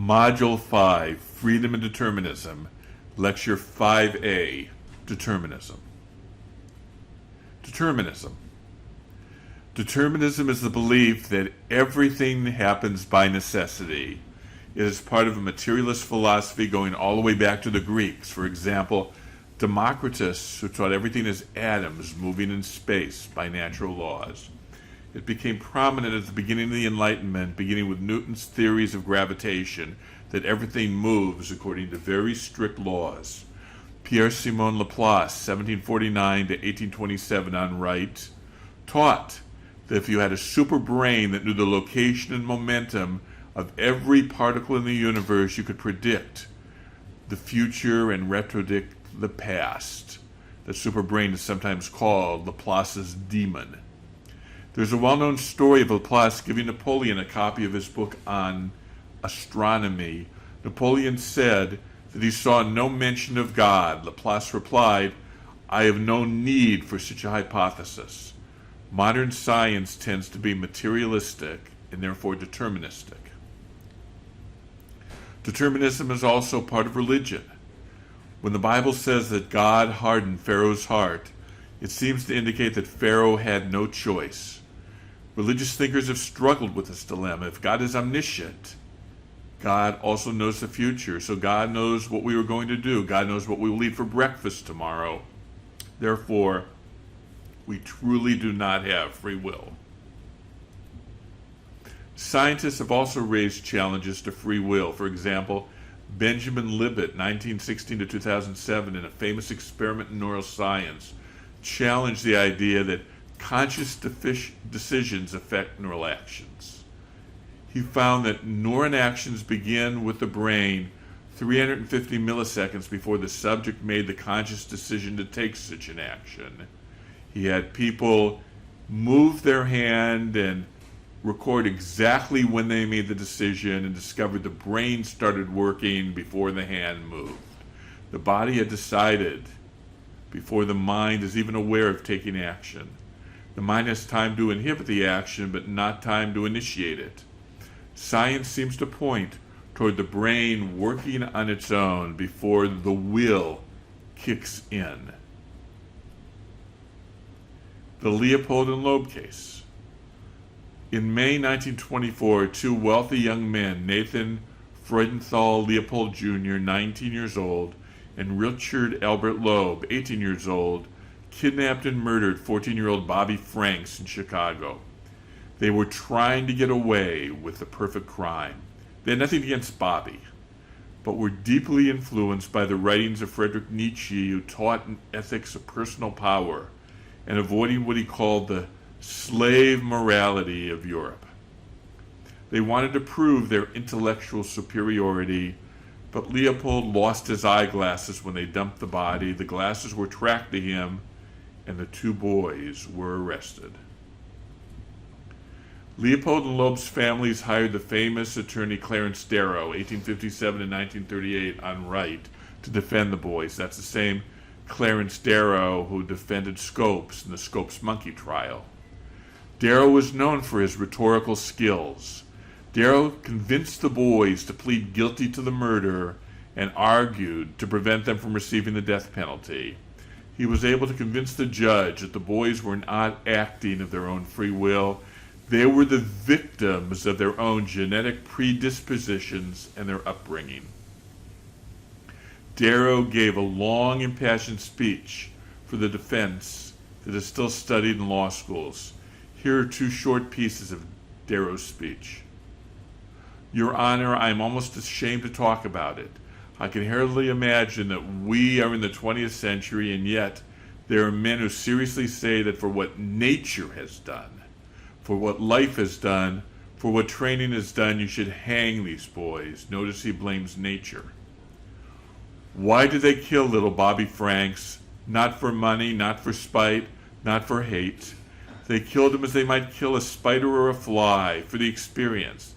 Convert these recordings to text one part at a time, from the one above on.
Module 5, Freedom and Determinism, Lecture 5A, Determinism. Determinism. Determinism is the belief that everything happens by necessity. It is part of a materialist philosophy going all the way back to the Greeks. For example, Democritus, who taught everything is atoms moving in space by natural laws. It became prominent at the beginning of the Enlightenment, beginning with Newton's theories of gravitation, that everything moves according to very strict laws. Pierre-Simon Laplace, 1749 to 1827 on right, taught that if you had a super brain that knew the location and momentum of every particle in the universe, you could predict the future and retrodict the past. The super brain is sometimes called Laplace's demon. There's a well-known story of Laplace giving Napoleon a copy of his book on astronomy. Napoleon said that he saw no mention of God. Laplace replied, "I have no need for such a hypothesis. Modern science tends to be materialistic and therefore deterministic." Determinism is also part of religion. When the Bible says that God hardened Pharaoh's heart, it seems to indicate that Pharaoh had no choice. Religious thinkers have struggled with this dilemma. If God is omniscient, God also knows the future, so God knows what we are going to do. God knows what we will eat for breakfast tomorrow. Therefore, we truly do not have free will. Scientists have also raised challenges to free will. For example, Benjamin Libet, 1916 to 2007, in a famous experiment in neuroscience, challenged the idea that conscious decisions affect neural actions. He found that neuron actions begin with the brain 350 milliseconds before the subject made the conscious decision to take such an action. He had people move their hand and record exactly when they made the decision and discovered the brain started working before the hand moved. The body had decided before the mind is even aware of taking action. The mind has time to inhibit the action, but not time to initiate it. Science seems to point toward the brain working on its own before the will kicks in. The Leopold and Loeb case. In May 1924, two wealthy young men, Nathan Freudenthal Leopold Jr., 19 years old, and Richard Albert Loeb, 18 years old, kidnapped and murdered 14-year-old Bobby Franks in Chicago. They were trying to get away with the perfect crime. They had nothing against Bobby, but were deeply influenced by the writings of Friedrich Nietzsche, who taught an ethics of personal power and avoiding what he called the slave morality of Europe. They wanted to prove their intellectual superiority, but Leopold lost his eyeglasses when they dumped the body. The glasses were tracked to him, and the two boys were arrested. Leopold and Loeb's families hired the famous attorney Clarence Darrow, 1857 and 1938, on right, to defend the boys. That's the same Clarence Darrow who defended Scopes in the Scopes monkey trial. Darrow was known for his rhetorical skills. Darrow convinced the boys to plead guilty to the murder and argued to prevent them from receiving the death penalty. He was able to convince the judge that the boys were not acting of their own free will. They were the victims of their own genetic predispositions and their upbringing. Darrow gave a long, impassioned speech for the defense that is still studied in law schools. Here are two short pieces of Darrow's speech. "Your Honor, I am almost ashamed to talk about it. I can hardly imagine that we are in the 20th century, and yet there are men who seriously say that for what nature has done, for what life has done, for what training has done, you should hang these boys." Notice he blames nature. Why did they kill little Bobby Franks? Not for money, not for spite, not for hate. They killed him as they might kill a spider or a fly, for the experience.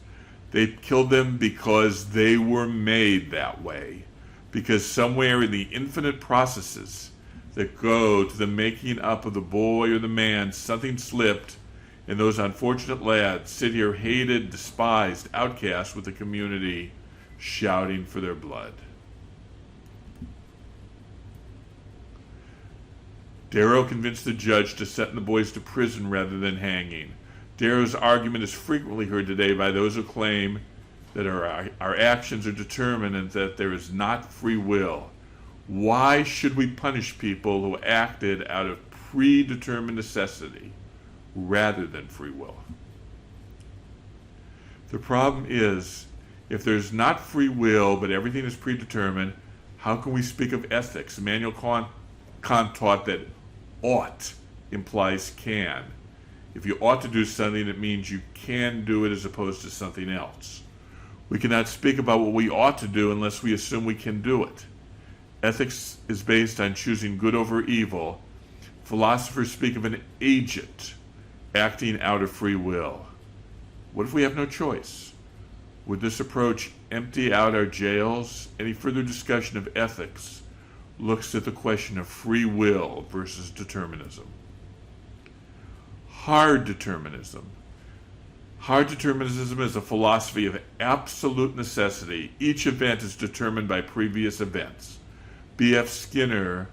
They killed them because they were made that way, because somewhere in the infinite processes that go to the making up of the boy or the man, something slipped, and those unfortunate lads sit here hated, despised, outcast with the community, shouting for their blood. Darrow convinced the judge to sentence the boys to prison rather than hanging. Darrow's argument is frequently heard today by those who claim that our actions are determined and that there is not free will. Why should we punish people who acted out of predetermined necessity rather than free will? The problem is, if there's not free will but everything is predetermined, how can we speak of ethics? Immanuel Kant taught that ought implies can. If you ought to do something, it means you can do it as opposed to something else. We cannot speak about what we ought to do unless we assume we can do it. Ethics is based on choosing good over evil. Philosophers speak of an agent acting out of free will. What if we have no choice? Would this approach empty out our jails? Any further discussion of ethics looks at the question of free will versus determinism. Hard determinism. Hard determinism is a philosophy of absolute necessity. Each event is determined by previous events. B.F. Skinner,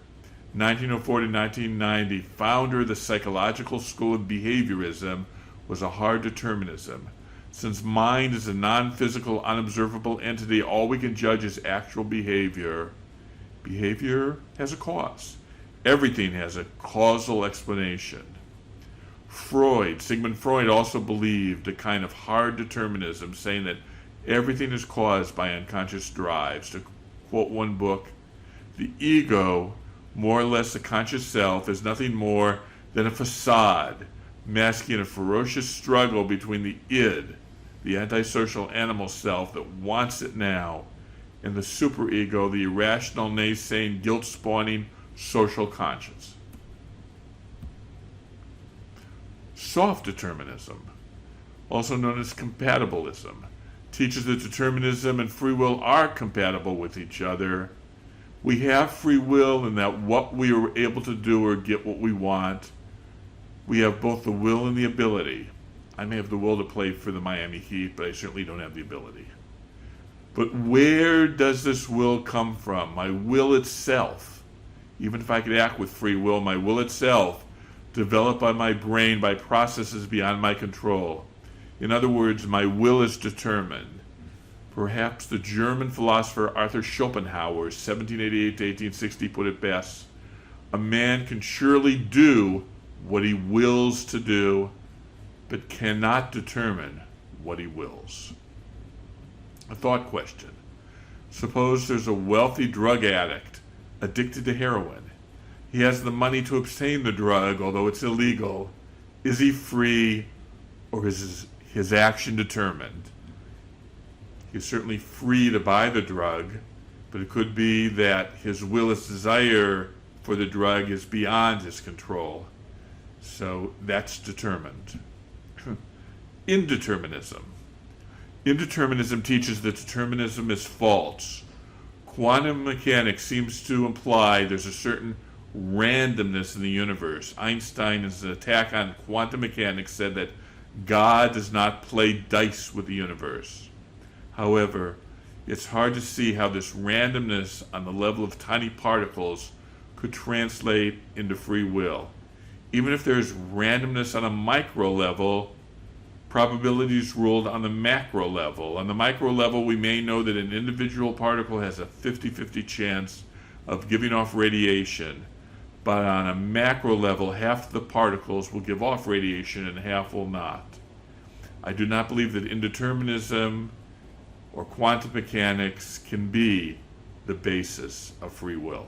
1904 to 1990, founder of the psychological school of behaviorism, was a hard determinism. Since mind is a non-physical, unobservable entity, all we can judge is actual behavior. Behavior has a cause. Everything has a causal explanation. Sigmund Freud also believed a kind of hard determinism, saying that everything is caused by unconscious drives. To quote one book, the ego, more or less the conscious self, is nothing more than a facade masking a ferocious struggle between the id, the antisocial animal self that wants it now, and the superego, the irrational, naysaying, guilt-spawning social conscience. Soft determinism, also known as compatibilism, teaches that determinism and free will are compatible with each other. We have free will in that what we are able to do or get what we want. We have both the will and the ability. I may have the will to play for the Miami Heat, but I certainly don't have the ability. But where does this will come from? My will itself. Even if I could act with free will, my will itself, developed by my brain by processes beyond my control. In other words, my will is determined. Perhaps the German philosopher Arthur Schopenhauer, 1788 to 1860, put it best: a man can surely do what he wills to do, but cannot determine what he wills. A thought question. Suppose there's a wealthy drug addict addicted to heroin. He has the money to obtain the drug, although it's illegal. Is he free, or is his action determined? He's certainly free to buy the drug, but it could be that his will's desire for the drug is beyond his control. So that's determined. Indeterminism. Indeterminism teaches that determinism is false. Quantum mechanics seems to imply there's a certain randomness in the universe. Einstein, in his attack on quantum mechanics, said that God does not play dice with the universe. However, it's hard to see how this randomness on the level of tiny particles could translate into free will. Even if there's randomness on a micro level, probabilities ruled on the macro level. On the micro level, we may know that an individual particle has a 50-50 chance of giving off radiation, but on a macro level, half the particles will give off radiation and half will not. I do not believe that indeterminism or quantum mechanics can be the basis of free will.